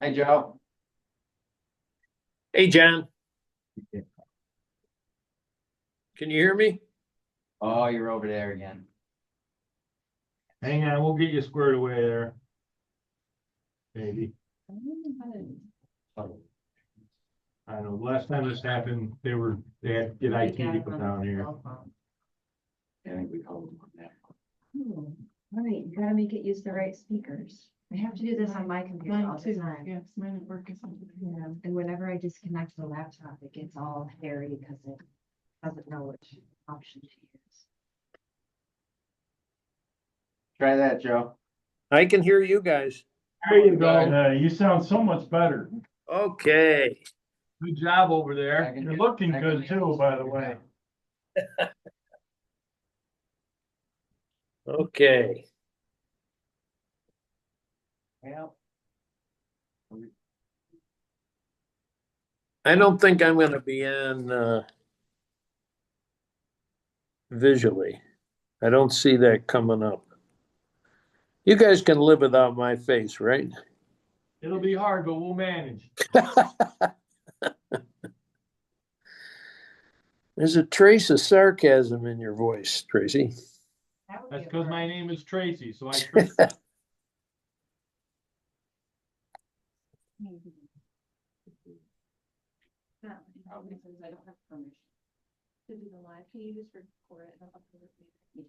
Hey, Joe. Hey, John, can you hear me? Oh, you're over there again. Hang on, we'll get you squared away there. Maybe. I know, last time this happened, they had to get IT to come down here. I think we called him on that. All right, you gotta make it use the right speakers. I have to do this on my computer all the time. Yes, mine at work is. Yeah, and whenever I disconnect the laptop, it gets all hairy because it doesn't know which option to use. Try that, Joe. I can hear you guys. There you go. You sound so much better. Okay. Good job over I there. can You're get- looking I can good get too, this by the figured way. out. Okay. Well, I don't think I'm going to be on visually. I don't see that coming up. You guys can live without my face, right? It'll be hard, but we'll manage. There's a trace of sarcasm in your voice, Tracy. That would That's be a because my first. name is Tracy, so I. Since I don't have permission to do the live, can you just record it and upload it?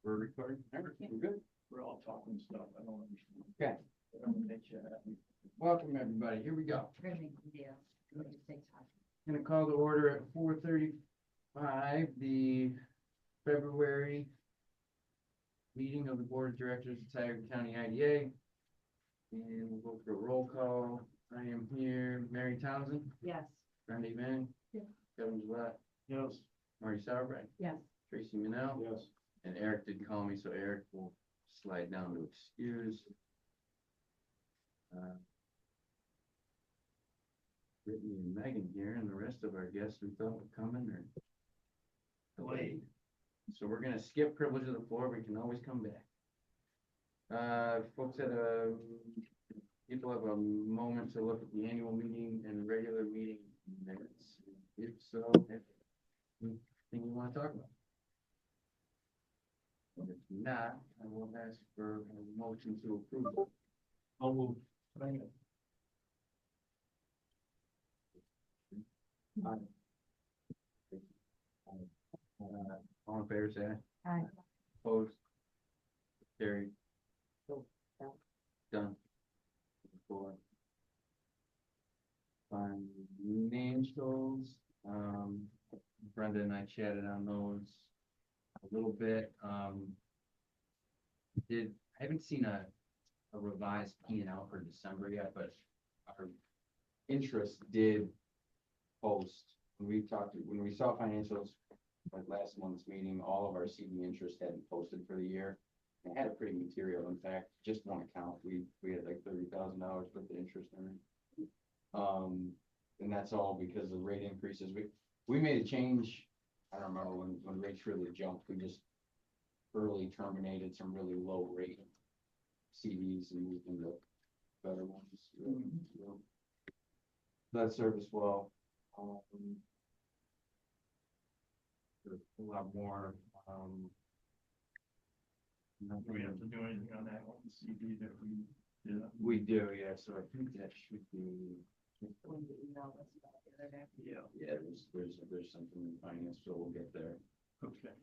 we're recording. We're good. We're all talking stuff. I don't understand. Okay. Welcome, everybody. Here we go. We're gonna make video. It'll just take time. Gonna call the order at 4:35, the February meeting of the Board of Directors of Tioga County IDA. And we'll go through a roll call. I am here, Mary Townsend, Yes. Randy Van, Yes. Kevin Gillette, Yes. Marty Sauerbrei, Yes. Tracy Manell, Yes. and Eric did call me, so Eric will slide down to excuse. Brittany and Megan here, and the rest of our guests we thought were coming are delayed. So we're gonna skip privilege of the floor, we can always come back. Folks people have a moment to look at the annual meeting and regular meeting minutes. If so, anything you wanna talk about? If not, I will ask for a motion to approve. I'll move. All in favor, say aye. Aye. Opposed? Carried. Done. Four. Financials, Brenda and I chatted on those a little bit, I haven't seen a revised P&L for December yet, but our interest did post, when we saw financials, like last month's meeting, all of our CD interest hadn't posted for the year. It had a pretty material impact, just one account, we had like $30,000 worth of interest in it. And that's all because of rate increases. We made a change, I don't remember when rates really jumped, we just early terminated some really low rate CDs and moved into better ones. So that served us well. There's a lot more, Do we have to do anything on that one CD that we did? we do, yeah, so I think that should be. When you emailed us about the other day. Yeah, there's something in finance, so we'll get there. Okay.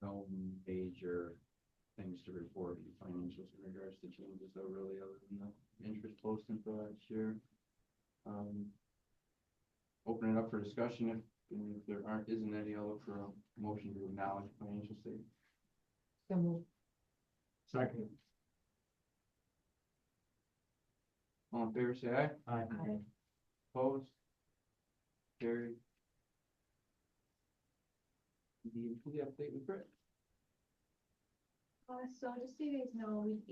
No major things to report in financials in regards to changes though, really, other than the interest posting for last year. Open it up for discussion if there isn't any, I'll look for a motion to acknowledge financial statement. So move. Second. All in favor, say aye. Aye. Aye. Opposed? Carried. The update with Brett. So just so you guys know, we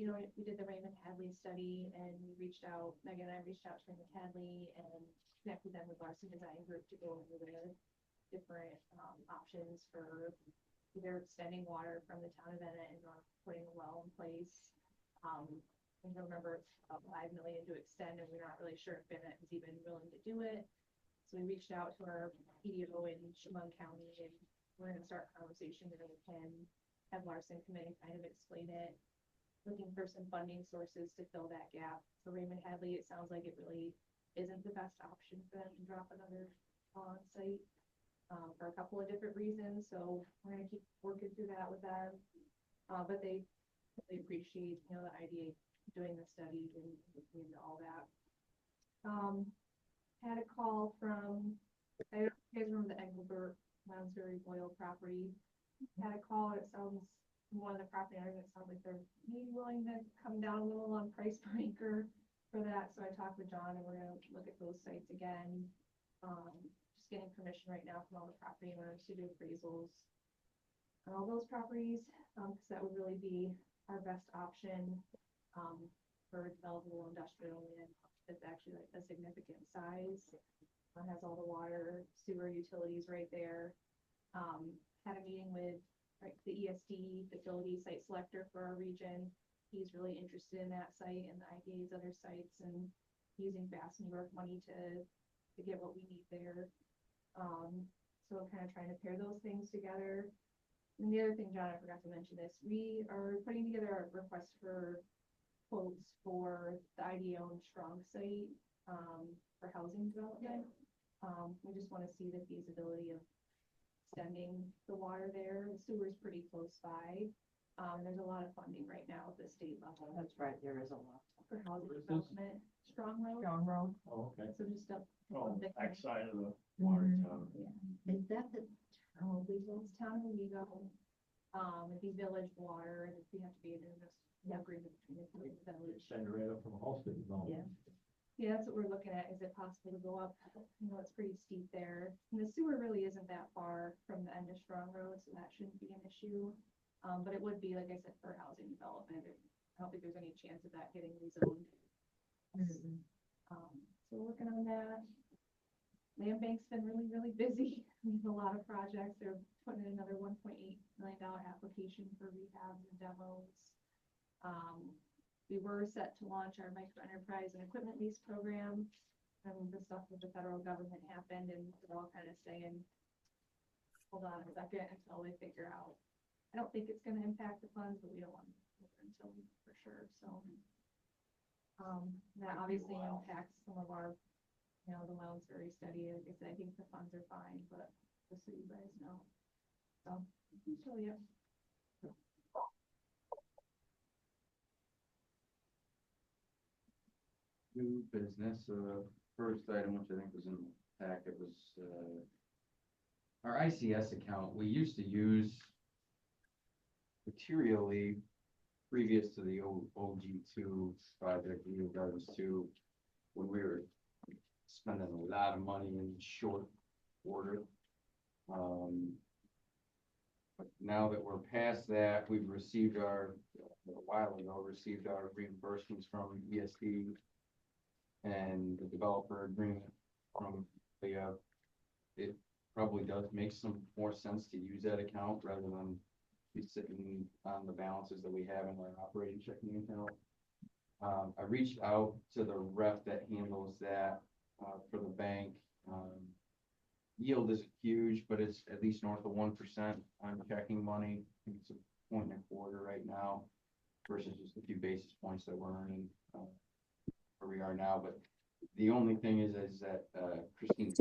did the Raymond Hadley study and we reached out, Megan and I reached out to Raymond Hadley and connected them with Larson Design Group to go over the different options for either extending water from the town of Ennet or putting a well in place. I don't remember, it's about 5 million to extend, and we're not really sure if Bennett is even willing to do it. So we reached out to our PDO in Chemung County, and we're gonna start a conversation with Ken, have Larson come in and kind of explain it. Looking for some funding sources to fill that gap. For Raymond Hadley, it sounds like it really isn't the best option for them to drop another on site. For a couple of different reasons, so we're gonna keep working through that with them. But they appreciate, you know, the idea doing the study and looking into all that. Had a call from, I don't know if you guys remember the Engelbert Lounsbury Boyle property. Had a call, it sounds, one of the property owners, it sounds like they're maybe willing to come down a little on price per acre for that, so I talked with John and we're gonna look at those sites again. Just getting permission right now from all the property owners to do appraisals on all those properties, because that would really be our best option, for developable industrial land. It's actually like a significant size. Has all the water, sewer utilities right there. Had a meeting with the ESD facility site selector for our region. He's really interested in that site and the IDA's other sites and using Fast New York money to get what we need there. So kind of trying to pair those things together. And the other thing, John, I forgot to mention this, we are putting together a request for quotes for the IDA-owned Strong site, for housing development. We just want to see the feasibility of extending the water there. The sewer is pretty close by. There's a lot of funding right now at the state level. That's right, there is a lot. For housing Where is this? development, Strong Road. Strong Road. Oh, okay. So just up. Oh, on the- backside of the water tower. Yeah. Is that the, oh, we will, It's town of Owego. It'd be village water, and we have to be in this agreement between the village. Send it right up from Halsted. Yeah. Yeah, that's what we're looking at. Is it possible to go up? You know, it's pretty steep there. And the sewer really isn't that far from the end of Strong Road, so that shouldn't be an issue. But it would be, like I said, for housing development. I don't think there's any chance of that getting rezoned. So we're working on that. Land bank's been really, really busy. We have a lot of projects. They're putting in another $1.8 million application for rehabs and demos. We were set to launch our micro enterprise and equipment lease program. And the stuff with the federal government happened, and we're all kind of saying, hold on a second until they figure out. I don't think it's gonna impact the funds, but we don't want to until for sure, so. That obviously impacts some of our, you know, the Lounsbury study. Like I said, I think the funds are fine, but just so you guys know. So yeah. New business, first item, which I think was in the packet, was, our ICS account. We used to use materially previous to the OG2 project, New Gardens 2, when we were spending a lot of money in short order. But now that we're past that, we've received a while ago, received our reimbursements from ESD and the developer agreement from the, it probably does make some more sense to use that account rather than be sitting on the balances that we have in our operating checking account. I reached out to the rep that handles that, for the bank. Yield isn't huge, but it's at least north of 1% on checking money. I think it's 1.25 right now versus just a few basis points that we're earning, where we are now. But the only thing is that Christine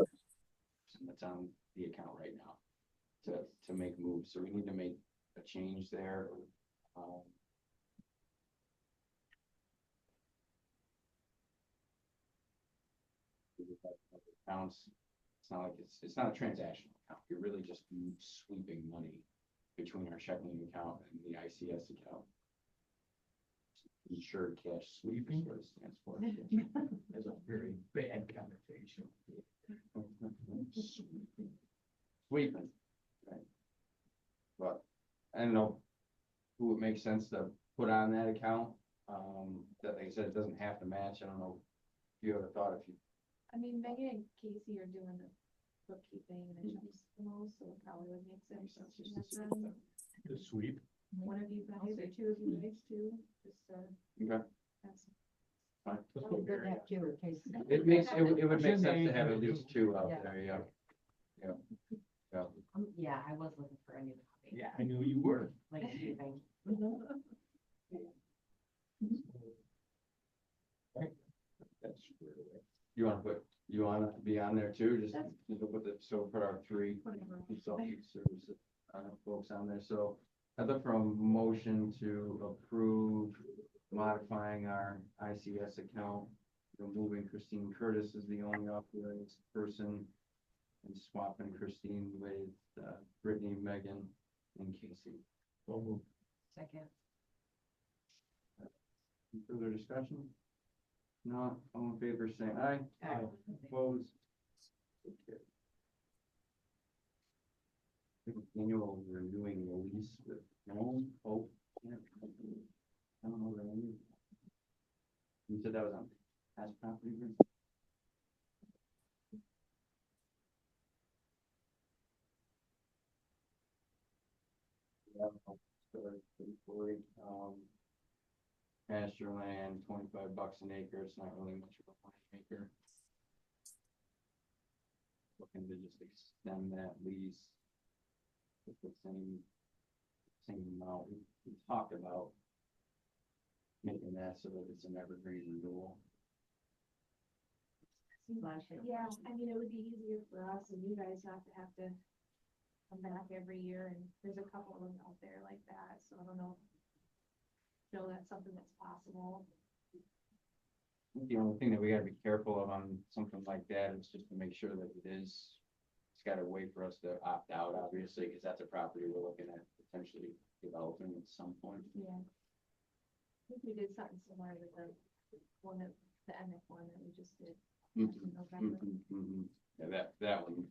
that's on the account right now to make moves. So we need to make a change there. Accounts. It's not like it's not a transactional account. You're really just sweeping money between our checking account and the ICS account. Insured cash sweeping, what it stands for. That's a very bad connotation. Sweeping, right? But I don't know who it makes sense to put on that account. That they said it doesn't have to match. I don't know if you ever thought if you. I mean, Megan and Casey are doing bookkeeping and accounts the most, so it probably would make sense. to have them. The sweep. One of you guys or two of you guys too, just, Okay, that's. fine. Let's Oh, put good Mary. have two in case. It makes, it would make Shouldn't sense to they- have at least two out Yeah. there, yeah. Yeah. Yeah. Yeah, I was looking for a new copy. Yeah, I knew you were. Like, keeping. That's squared away. You want it to be on there too, just, That's- put the, so put our three Whatever. consulting services, folks on there, so. I look for a motion to approve modifying our ICS account, removing Christine Curtis as the only authorized person, and swapping Christine with, Brittany, Megan, and Casey. So moved. Second. Any further discussion? Not, all in favor, say aye. Aye. Opposed? Okay. Annual renewing the lease with Home Hope. I don't know the name. You said that was on past property. agreement? Yeah, story, pretty cool. Pasture land, $25 an acre, it's not really much of a money maker. Looking to just extend that lease. With the same amount, we talked about. Making that so that it's an evergreen renewal. Yeah, I mean, it would be easier for us and you guys not to have to come back every year, and there's a couple of them out there like that, so I don't know. Joe, that's something that's possible. I think the only thing that we gotta be careful of on something like that is just to make sure that it's gotta wait for us to opt out, obviously, because that's a property we're looking at potentially developing at some point. Yeah. I think we did something similar to the one that, the Emmett one that we just did in November. Yeah, that one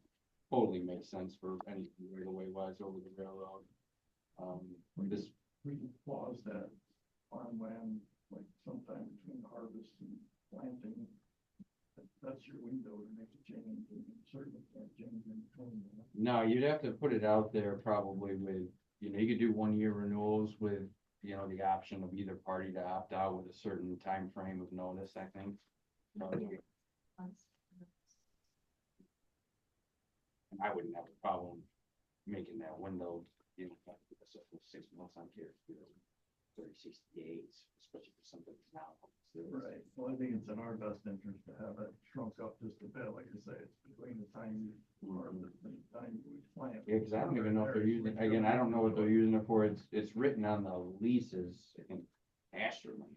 totally makes sense for any right away wise over the railroad. This, We can pause that farmland, like sometime between harvest and planting. That's your window to make a change, and you certainly can't change in between. no, you'd have to put it out there probably with, you could do 1 year renewals with, the option of either party to opt out with a certain time frame of notice, I think. Probably. Months. And I wouldn't have a problem making that window, like, so for 6 months on care, 30, 60 days, especially for something that's now. Right, well, I think it's in our best interest to have it shrunk up just a bit, like I say, it's between the time you harvest and the time you plant. Yeah, because I don't even know if they're using, again, I don't know what they're using it for, it's written on the leases, I think, pasture land.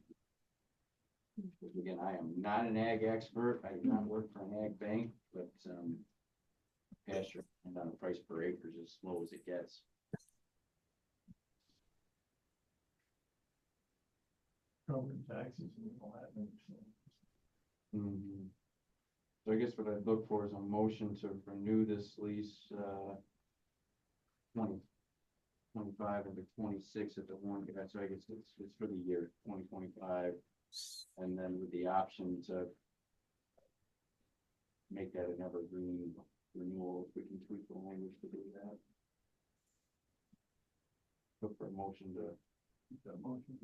Which again, I am not an ag expert, I do not work for an ag bank, but, pasture, and on the price per acre is as low as it gets. Covering taxes and all that, and so. So I guess what I'd look for is a motion to renew this lease, 2025 into 26 at the one, so I guess it's for the year 2025. And then with the option to make that an evergreen renewal, if we can tweak the language to do that. Look for a motion to. That motion,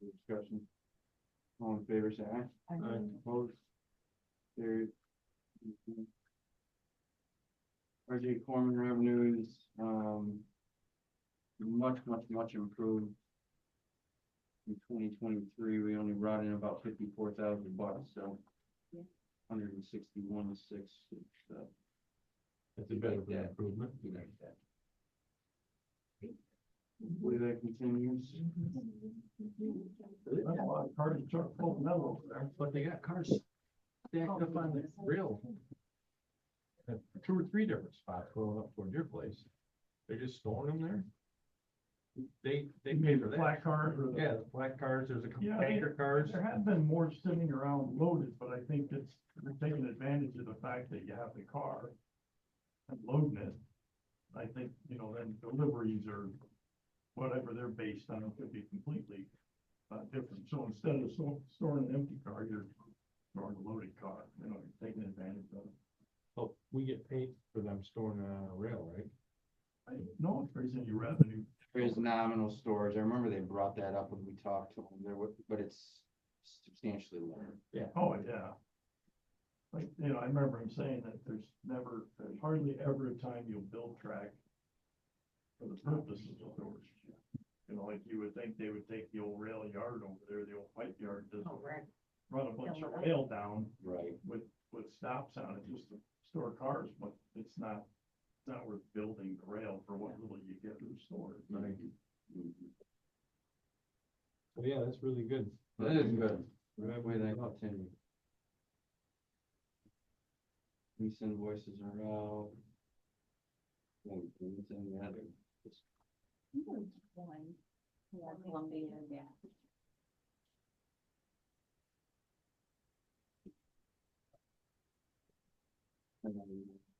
Discussion. All in favor, say aye. Opposed? Carried. RJ Corman revenues, much improved. In 2023, we only brought in about $54,000, so. Yeah. 161.6. That's a bit of an improvement. We like that. Hopefully that continues. that's a lot of cars and truck full of metal over there. But they got cars stacked up on the rail. At 2 or 3 different spots going up toward your place. They're just storing them there. They You pay mean for the that. black cars or the? Yeah, the black cars, there's a couple Yeah, tanker cars. There have been more sitting around loaded, but I think it's, they're taking advantage of the fact that you have the car and loading it. I think, then deliveries or whatever they're based on could be completely different. So instead of storing an empty car, you're storing a loaded car, you know, taking advantage of it. Oh, we get paid for them storing it on a rail, right? I don't know if there's any revenue. There's nominal storage. I remember they brought that up when we talked to them. There was, but it's substantially lower. Oh, yeah. Like, you know, I remember him saying that there's hardly ever a time you'll build track for the purposes of storage. You know, like you would think they would take the old rail yard over there, the old pipe yard, just Oh, right. run a bunch of rail down Right. with stops on it, just to store cars, but it's not worth building the rail for what little you get to store. Right. Mhm. So yeah, that's really good. That is good. Right way they continue. Lease invoices are out. Anything the other. One, yeah, Columbia, yeah. And then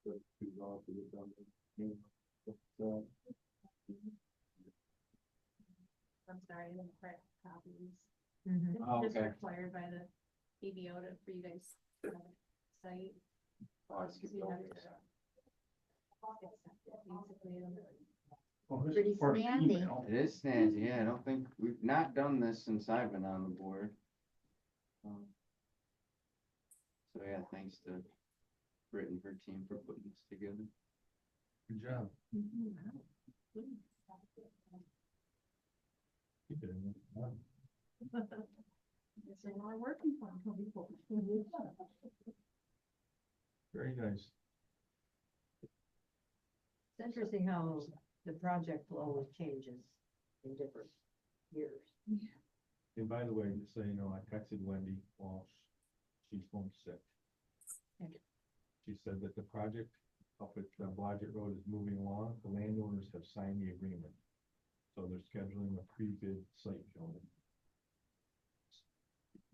the two laws that we've done, but, I'm sorry, I didn't print copies. Mhm. Oh, It's okay. required by the ABO to, for you guys to have a site. Oh, I skipped over that. Basically, Well, this is Pretty part of the snazzy. email. It is snazzy, yeah, I don't think, we've not done this since I've been on the board. So yeah, thanks to Britt and her team for putting this together. Good job. Keep it in there. it's a lot of working for people. Very nice. It's interesting how the project flow changes in different years. And by the way, just so you know, I texted Wendy Walsh. She's homesick. Okay. She said that the project up at Blodgett Road is moving along. The landowners have signed the agreement. So they're scheduling a pre-bid site showing.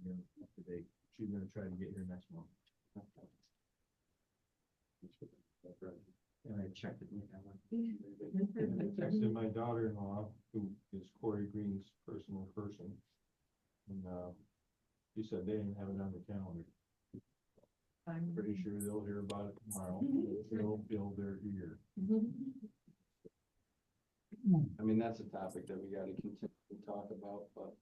You know, up to date. She's gonna try to get here next month. And I checked it. And I texted my daughter-in-law, who is Corey Green's personal person. And, she said they didn't have it on the calendar. I'm Pretty sure they'll hear about it tomorrow. They'll build their ear. I mean, that's a topic that we gotta continue to talk about, but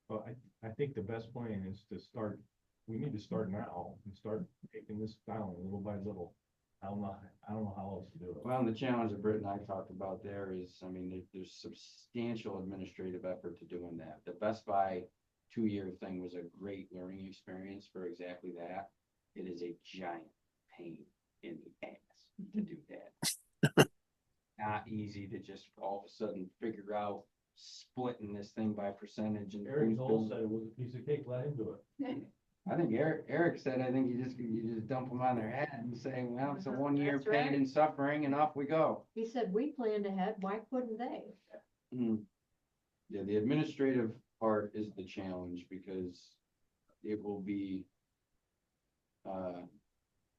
But I think the best plan is to start, we need to start now and start taking this down little by little. I don't know how else to do it. well, the challenge that Britt and I talked about there is, I mean, there's substantial administrative effort to doing that. The Best Buy 2-year thing was a great learning experience for exactly that. It is a giant pain in the ass to do that. Not easy to just all of a sudden figure out splitting this thing by percentage and. Eric who's Knoll doing- said it was a piece of cake, let him do it. I think Eric said, I think you just dump them on their head and say, well, it's a 1-year That's pain right. and suffering and off we go. He said, we planned ahead, why couldn't they? Yeah, the administrative part is the challenge because it will be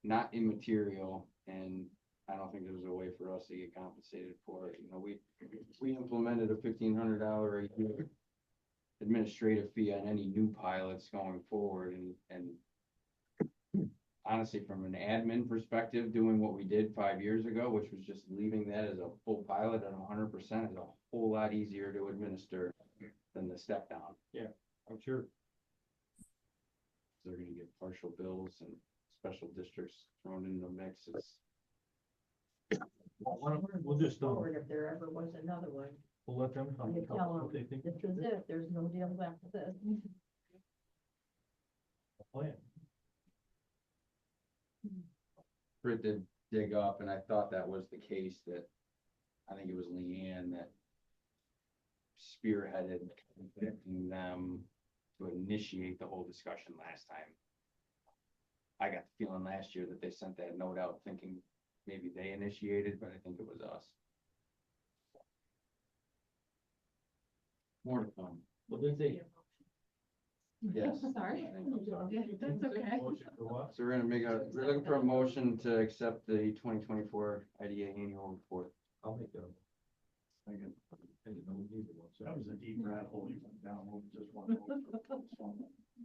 not immaterial, and I don't think there's a way for us to get compensated for it. You know, we implemented a $1,500 a year administrative fee on any new pilots going forward, and honestly, from an admin perspective, doing what we did 5 years ago, which was just leaving that as a full pilot at 100%, is a whole lot easier to administer than the step down. I'm sure. They're gonna get partial bills and special districts thrown in the mix. We'll just, Forward if there ever was another one. we'll let them come You tell tell us them, what they think. this is it, there's no deal after this. Plan. Britt did dig up, and I thought that was the case, that I think it was Leanne that spearheaded convicting them to initiate the whole discussion last time. I got the feeling last year that they sent that note out thinking maybe they initiated, but I think it was us. More to come. Well, did they? Yes. Sorry. I think so. Yeah, that's okay. Motion for what? So we're we're looking for a motion to accept the 2024 IDA annual report. I'll make that. Second. I didn't know we needed one, so. That was a deep rat hole you went down, with just one.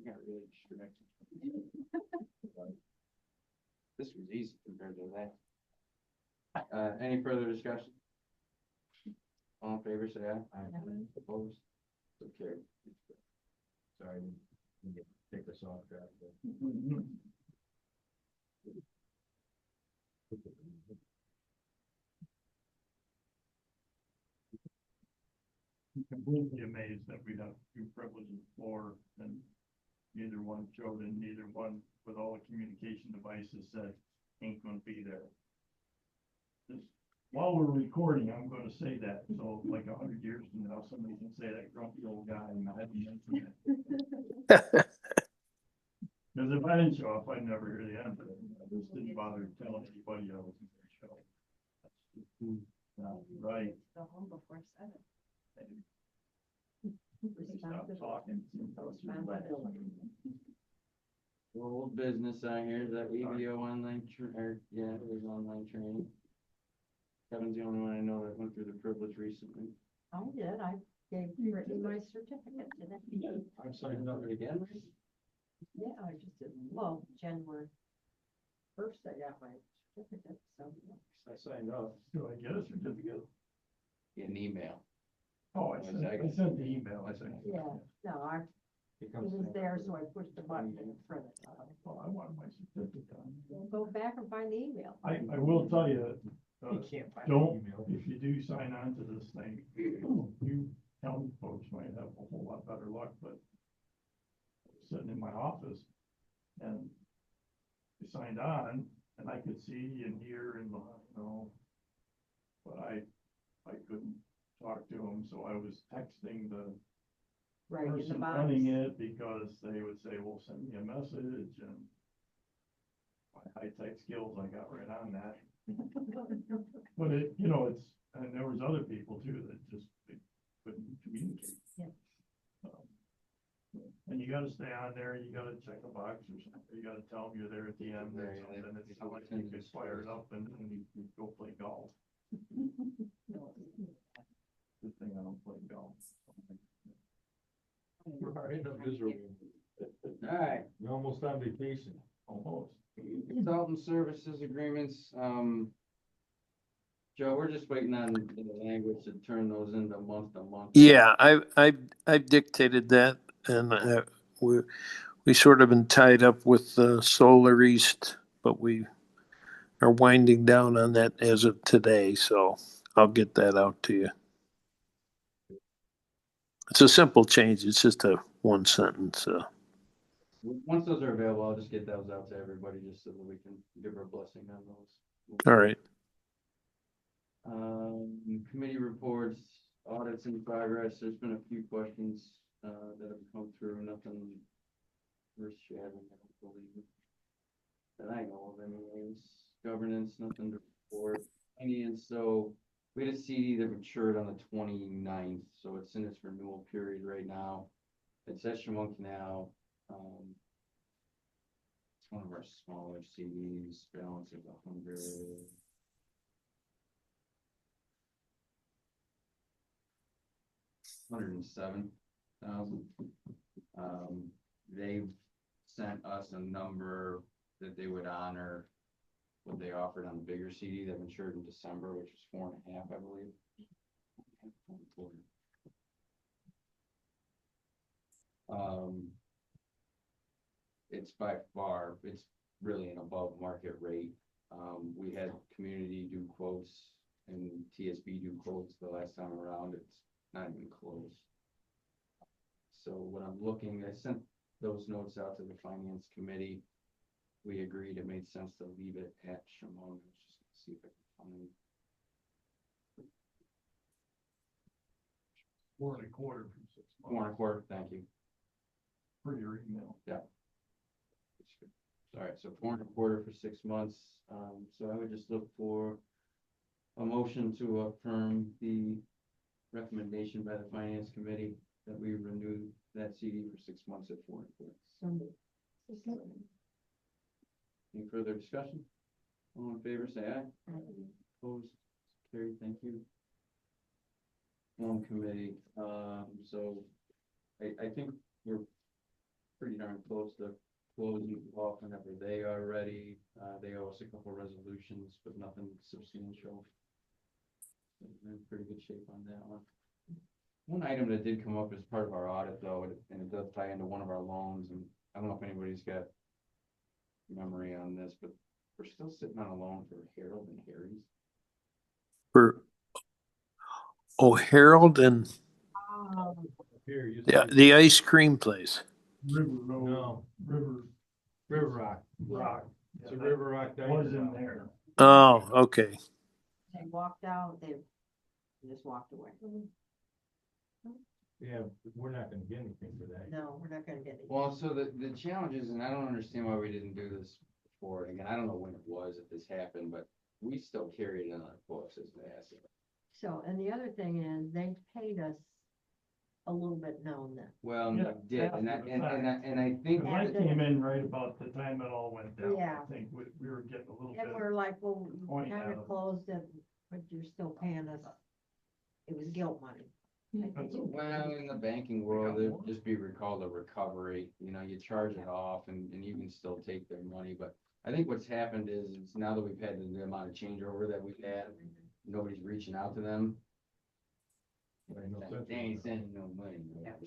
Yeah, really distracted. This was easy compared to that. Any further discussion? All in favor, say aye. Opposed? So carried. Sorry, we didn't take us off track. but- Completely amazed that we have two privileges floor and neither one showed and neither one with all the communication devices said ain't gonna be there. Just while we're recording, I'm gonna say that, so like 100 years from now, somebody can say that grumpy old guy and I hadn't mentioned it. Cause if I didn't show up, I'd never hear the end of it. I just didn't bother telling anybody I wasn't gonna show up. That's just not right. Go home before 7. Stop talking. Old business on here, is that EVO online, or, yeah, it was online training. Kevin's the only one I know that went through the privilege recently. I did, I gave Brittany my certificate today. I'm signing up. Again? Yeah, I just did, well, January 1st, I got my certificate, so. I signed up. Do I get a certificate? An email. Oh, I sent the email, I think. Yeah, no, It it comes was back. there, so I pushed the button and printed it out. Well, I want my certificate. Go back and find the email. I will tell you, You can't find the don't, email. if you do sign on to this thing, you town folks might have a whole lot better luck, but I was sitting in my office and I signed on and I could see and hear and, but I couldn't talk to them, so I was texting the Right in the person box. running it because they would say, well, send me a message and my high-tech skills, I got right on that. But it, it's, and there was other people too that just they couldn't communicate. Yeah. And you gotta stay on there, you gotta check a box or something, you gotta tell them you're there at the end or Yeah, yeah, something, it's not like you get fired up and you go play golf. Good thing I don't play golf. We're in a miserable. Alright, We're almost on vacation. Almost. consultant services agreements, Joe, we're just waiting on the language to turn those into month to month. Yeah, I've dictated that, and we sort of been tied up with Solar East, but we are winding down on that as of today, so I'll get that out to you. It's a simple change. It's just a one sentence. Once those are available, I'll just get those out to everybody, just so that we can give her a blessing on those. All right. Committee reports, audits in progress, there's been a few questions, that have come through, nothing earth shattering, I don't believe. That I know of anyways, governance, nothing to report, and so we had a CD that matured on the 29th, so it's in its renewal period right now. It's Echelon Canal, it's one of our smaller CDs, balance of 107,000. They've sent us a number that they would honor what they offered on the bigger CD that matured in December, which was 4.5, I believe. It's by far, it's really an above market rate. We had community do quotes and TSB do quotes the last time around, it's not even close. So what I'm looking, I sent those notes out to the finance committee. We agreed it made sense to leave it at Shimon. Just see if I can find. 4 1/4 for 6 months. 4.25, thank you. For your email. All right, so 4.25 for 6 months. So I would just look for a motion to affirm the recommendation by the finance committee that we renew that CD for 6 months at 4.25. Any further discussion? All in favor, say aye. Opposed? Carried, thank you. loan committee, so I think we're pretty darn close to closing off whenever they are ready. They owe us a couple resolutions, but nothing substantial. We're in pretty good shape on that one. One item that did come up as part of our audit though, and it does tie into one of our loans, and I don't know if anybody's got memory on this, but we're still sitting on a loan for Harold and Harry's. For, oh, Harold and Here, you the ice cream place. River Road. No. River Rock. Rock. It's a River Rock. Was in there. Oh, okay. They walked out, they just walked away. Yeah, we're not gonna get anything for that. No, we're not gonna get it. Well, so the challenge is, and I don't understand why we didn't do this before, and again, I don't know when it was that this happened, but we still carry it in our books as an asset. So, and the other thing is, they paid us a little bit known then. Well, Yeah, we did, and I think. Cause I came in right about the time it all went down. Yeah. I think we were getting a little And bit. we're like, well, you Point kind out. of closed it, but you're still paying us. It was guilt money. That's okay. Well, in the banking world, it'd just be called a recovery, you know, you charge it off and you can still take their money, but I think what's happened is now that we've had the amount of changeover that we've had, nobody's reaching out to them. Right, no sense. They ain't sending no money.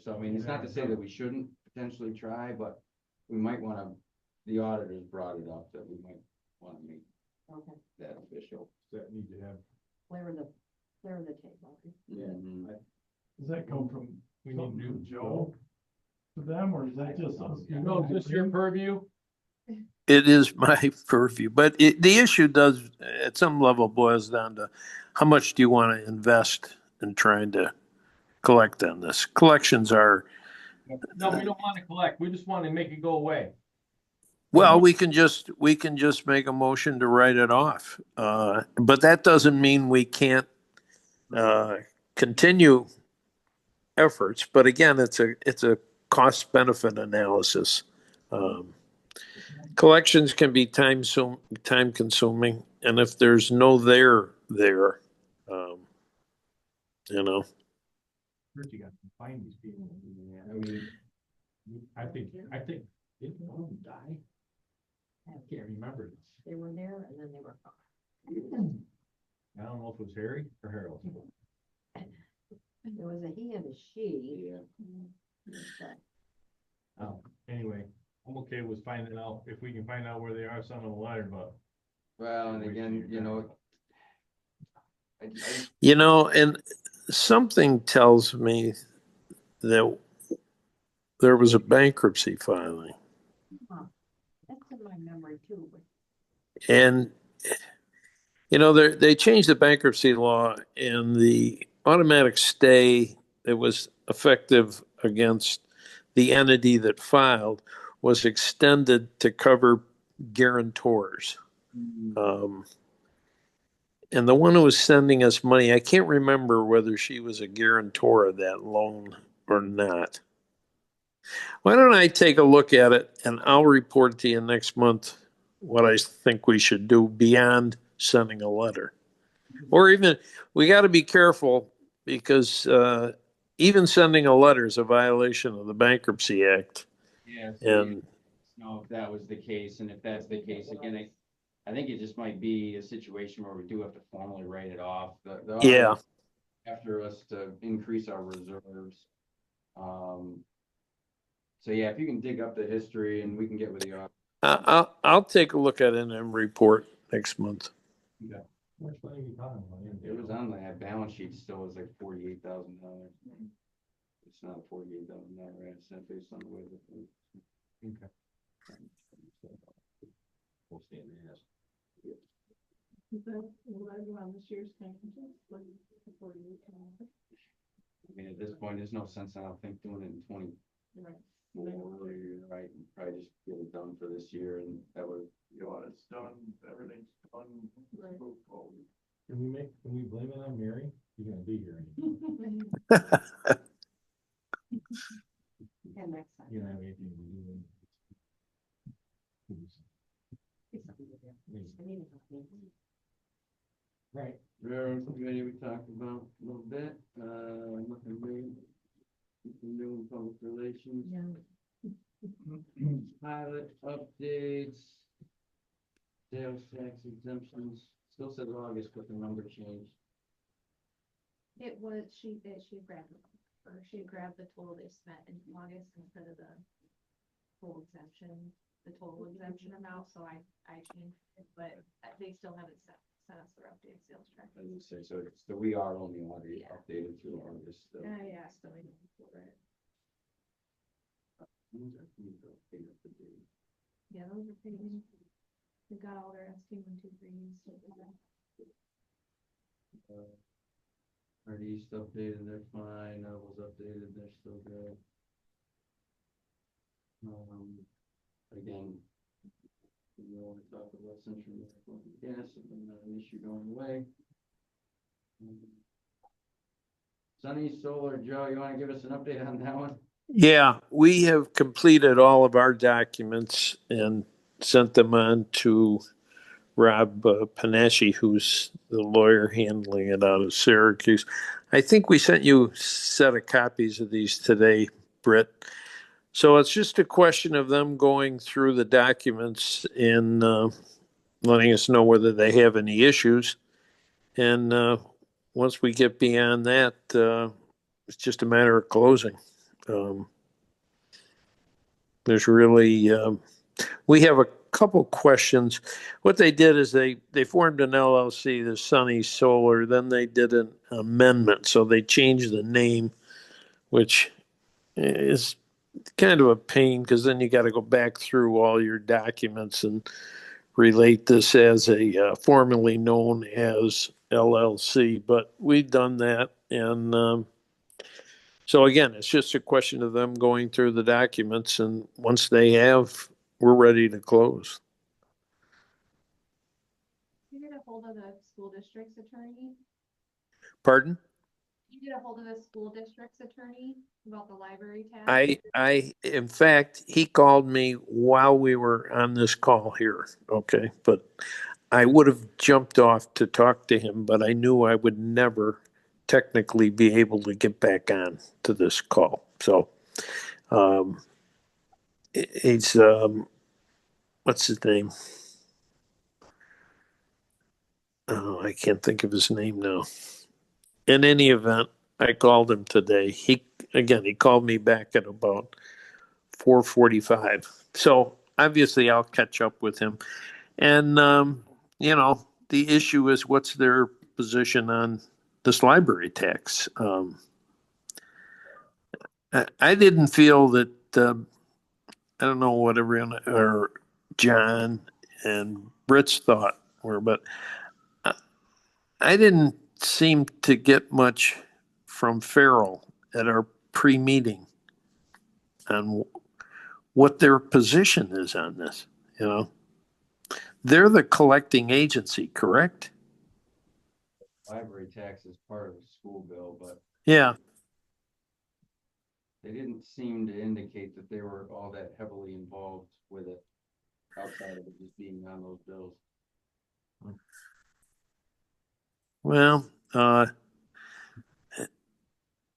So I mean, it's not to say that we shouldn't potentially try, but we might wanna, the auditors brought it up that we might wanna make Okay, that official. That need to have, clear the table. Mhm. Does that come from we need to something do. from Joe to them, or is that just us? No, is this your purview? It is my purview, but the issue does, at some level, boils down to how much do you want to invest in trying to collect on this? Collections are, No, we don't wanna collect, we just wanna make it go away. well, we can just make a motion to write it off. But that doesn't mean we can't continue efforts. But again, it's a cost benefit analysis. Collections can be time consuming, and if there's no there, you know. First you got to find these people. Yeah, I mean, I think, didn't one of them die? I can't remember this. They were there and then they were gone. I don't know if it was Harry or Harold. There was a he and a she. yeah. but Anyway, I'm okay with finding out, if we can find out where they are, send them a letter, but. Well, and again, you know, You know, and something tells me that there was a bankruptcy filing. that's in my memory too, but And, you know, they changed the bankruptcy law, and the automatic stay that was effective against the entity that filed was extended to cover guarantors. And the one who was sending us money, I can't remember whether she was a guarantor of that loan or not. Why don't I take a look at it and I'll report to you next month what I think we should do beyond sending a letter. Or even, we got to be careful because even sending a letter is a violation of the Bankruptcy Act. yeah, And know if that was the case, and if that's the case, again, I think it just might be a situation where we do have to formally write it off. The yeah, after us to increase our reserves. So yeah, if you can dig up the history and we can get with the, I'll take a look at it and report next month. Which one are you talking about? it was on that balance sheet still was like $48,000. It's not a $48,000 asset based on the way that. Okay. We'll stay in the ass. On this year's thing, like, I mean, at this point, there's no sense, I don't think, doing it in 20. right. Right, probably just get it done for this year and that would. You know, it's done, everything's done. Right. Move forward. Can we blame it on Mary? You're gonna be here. and next time. You don't have anything to do with it. I need to help me. Right. Railroad committee we talked about a little bit, nothing new. Nothing new in public relations. Pilot updates. Sales tax exemptions, still says August, but the number changed. It was, she grabbed it, or she grabbed the total they spent in August instead of the total exemption amount, so I changed it, but they still haven't sent us their updated sales track. As you say, so we are only already Yeah. updated through August. So. Yeah, still waiting for it. Yeah, those are pretty, they got all their ST 123s. Are East updated? They're fine. Nobles updated. They're still good. Again, we want to talk about Central New York gas, and not an issue going away. Sunny Solar, Joe, you want to give us an update on that one? Yeah, we have completed all of our documents and sent them on to Rob Panasci, who's the lawyer handling it out of Syracuse. I think we sent you a set of copies of these today, Britt. So it's just a question of them going through the documents and letting us know whether they have any issues. And once we get beyond that, it's just a matter of closing. There's really, we have a couple questions. What they did is they formed an LLC, the Sunny Solar, then they did an amendment. So they changed the name, which is kind of a pain because then you got to go back through all your documents and relate this as a formerly known as LLC. But we've done that. And so again, it's just a question of them going through the documents. And once they have, we're ready to close. You get a hold of the school district's attorney? Pardon? You get a hold of the school district's attorney about the library tax? In fact, he called me while we were on this call here. Okay. But I would have jumped off to talk to him, but I knew I would never technically be able to get back on to this call. So, he's, what's his name? Oh, I can't think of his name now. In any event, I called him today. He called me back at about 4:45. So obviously I'll catch up with him. And, the issue is what's their position on this library tax? I didn't feel that, I don't know what everyone or John and Britt's thought were, but I didn't seem to get much from Farrell at our pre-meeting on what their position is on this. They're the collecting agency, correct? Library tax is part of the school bill, but Yeah. they didn't seem to indicate that they were all that heavily involved with it outside of it just being on those bills. Well,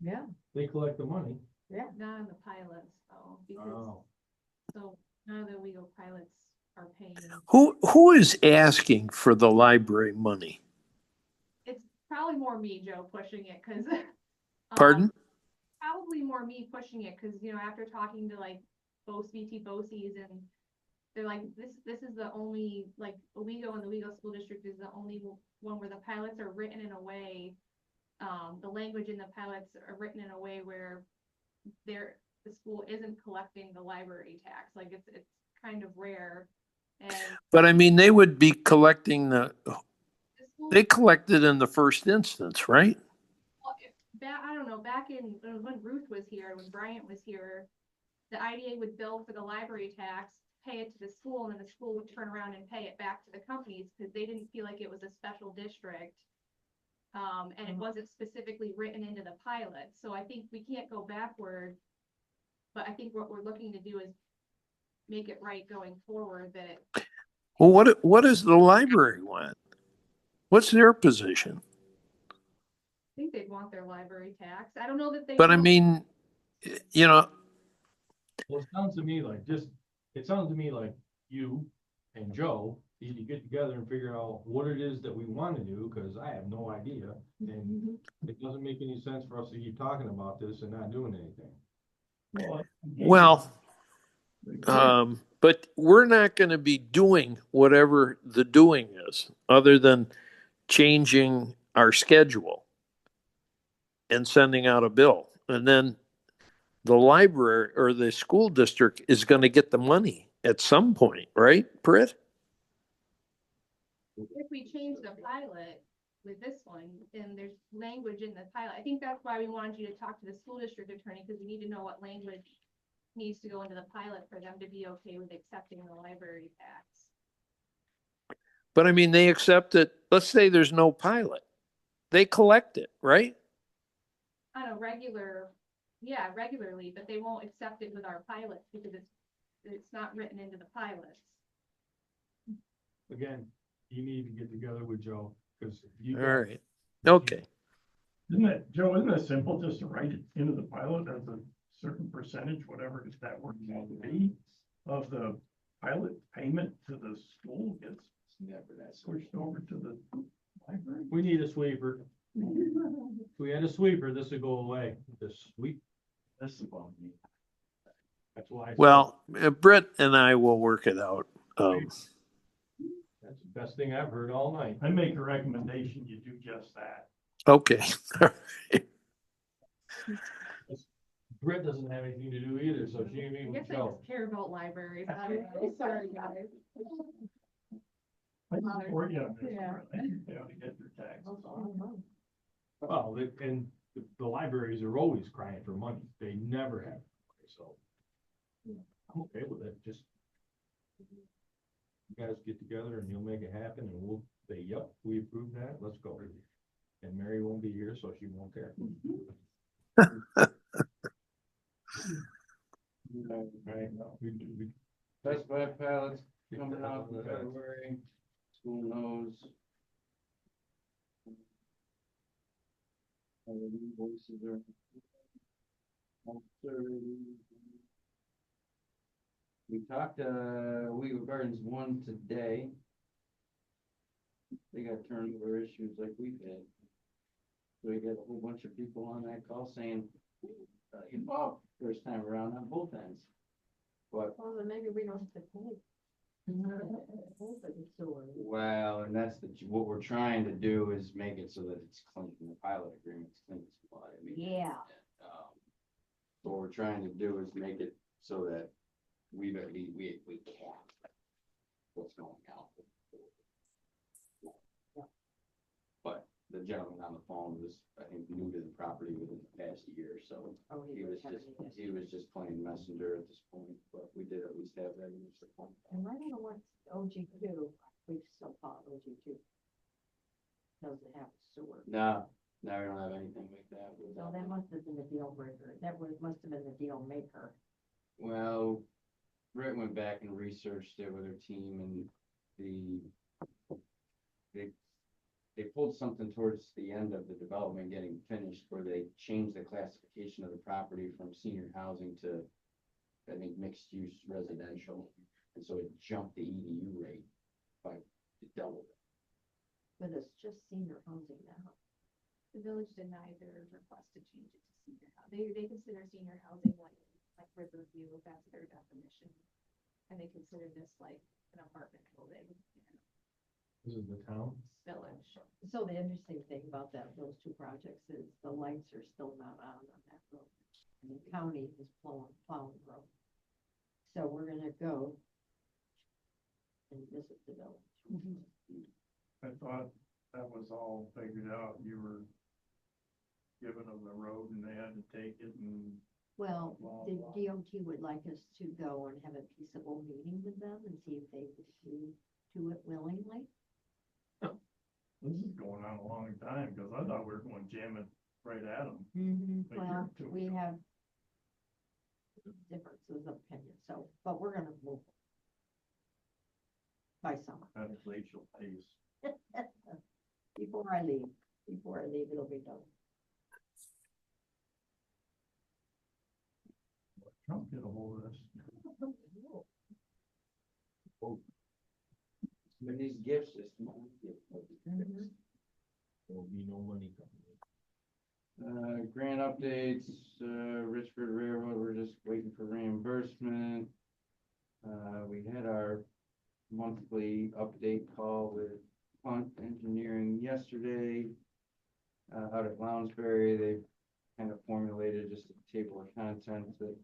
Yeah, They collect the money. yeah. Not on the pilots, though, because, so none of the legal pilots are paying. who is asking for the library money? It's probably more me, Joe, pushing it, cause. Pardon? Probably more me pushing it, cause after talking to like BOCES and they're like, this is the only, like, Owego and the Owego School District is the only one where the pilots are written in a way, the language in the pilots are written in a way where the school isn't collecting the library tax, like it's kind of rare. And But I mean, they would be collecting the school, they collected in the first instance, right? I don't know, back in, when Ruth was here, when Bryant was here, the IDA would bill for the library tax, pay it to the school, and then the school would turn around and pay it back to the companies, because they didn't feel like it was a special district. And it wasn't specifically written into the pilot, so I think we can't go backward. But I think what we're looking to do is make it right going forward, that it. Well, what does the library want? What's their position? I think they'd want their library tax. I don't know that they. But I will. mean, you know, Well, it sounds to me like you and Joe need to get together and figure out what it is that we want to do, because I have no idea. And it doesn't make any sense for us to keep talking about this and not doing anything. well, but we're not going to be doing whatever the doing is, other than changing our schedule and sending out a bill. And then the library or the school district is going to get the money at some point, right, Britt? If we change the pilot with this one, then there's language in the pilot. I think that's why we wanted you to talk to the school district attorney, because we need to know what language needs to go into the pilot for them to be okay with accepting the library tax. But I mean, they accept it. Let's say there's no pilot. They collect it, right? On a regularly, but they won't accept it with our pilots because it's not written into the pilots. Again, you need to get together with Joe, because you. All right. Okay. Isn't it, Joe, isn't it simple just to write it into the pilot as a certain percentage, whatever that works out to be, of the pilot payment to the school gets Never that. switched over to the library? We need a sweeper. If we had a sweeper, this would go away. The sweep, This is about me. that's why. I said Well, Britt and I will work it out. That's the best thing I've heard all night. I make a recommendation, you do just that. Okay. Britt doesn't have anything to do either, so she ain't I even guess I Joe. just care about libraries. I don't know. Sorry, guys. I support you on this, Yeah. really. You know, to get your taxes on. Well, the libraries are always crying for money. They never have, so. I'm okay with it, just. You guys get together and you'll make it happen, and we'll say, yep, we approve that, let's go. And Mary won't be here, so she won't care. Right, we. Best Buy pilots coming out in February, school knows. All the invoices are. We talked, Weaver Gardens 1 today. They got turnover issues like we've had. So we got a whole bunch of people on that call saying, involved first time around on both ends. But, Well, then maybe we don't have to pay. well, and that's what we're trying to do is make it so that it's clean, the pilot agreement's clean as mud. I mean, Yeah. What we're trying to do is make it so that we cap what's going out. But the gentleman on the phone was, I think, new to the property within the past year, so Oh, he was just playing messenger at this point, but we did at least have that initial point. And I don't know what's OG2, we still call it OG2. Doesn't have sewer. No, we don't have anything like that. So that must have been the deal breaker, must have been the deal maker. Well, Brett went back and researched it with her team, and they pulled something towards the end of the development getting finished where they changed the classification of the property from senior housing to, I think, mixed use residential. And so it jumped the EDU rate by double. But it's just senior housing now. The village denied their request to change it to senior housing. They consider senior housing like Riverview, that's their definition. And they consider this like an apartment building. This is the town. Village. So the interesting thing about those two projects is the lights are still not on that road. And the county is plowing the road. So we're gonna go and visit the village. I thought that was all figured out. You were giving them the road and they had to take it and. Well, the DOT would like us to go and have a peaceable meeting with them and see if they would do it willingly. This is going on a long time, because I thought we were going jamming right at them. Like Well, you're too- we have differences of opinion, so, but we're gonna move by summer. At a glacial pace. before I leave, it'll be done. Trump get a hold of this. But these gifts, just. There'll be no money coming Grant updates, Richford Railroad, we're just waiting for reimbursement. We had our monthly update call with Hunt Engineering yesterday. Out at Lounsbury, they kind of formulated just a table of contents that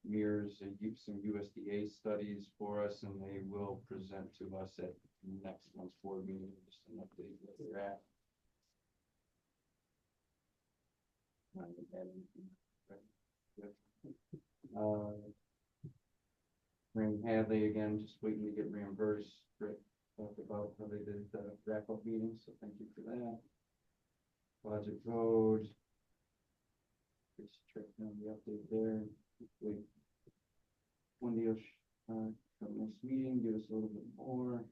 mirrors some USDA studies for us, and they will present to us at next month's board meeting, just an update where they're at. Ring Hadley again, just waiting to get reimbursed. Rick talked about how they did the wrap-up meeting, so thank you for that. Project Road. Just check on the update there. Wait. One deal, come next meeting, give us a little bit more.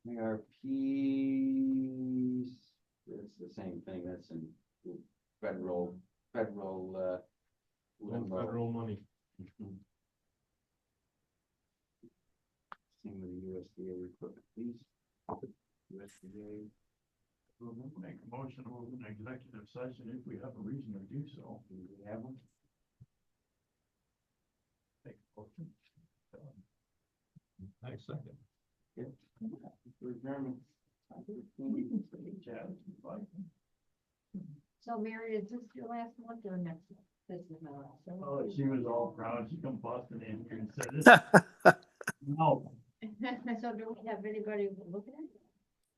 ARPs, it's the same thing, that's in federal, No limbo. federal money. Same with the USDA equipment, please. USDA, Make a motion to move an executive session if we have a reason to do so. do we have them? Make a motion. I second. Yep. For adjournment. We can say Chad, if you'd like. So Mary, is this your last month or next month? This is my last. Oh, she was all proud. She come busting in here and said, this, no. So do we have anybody looking at it?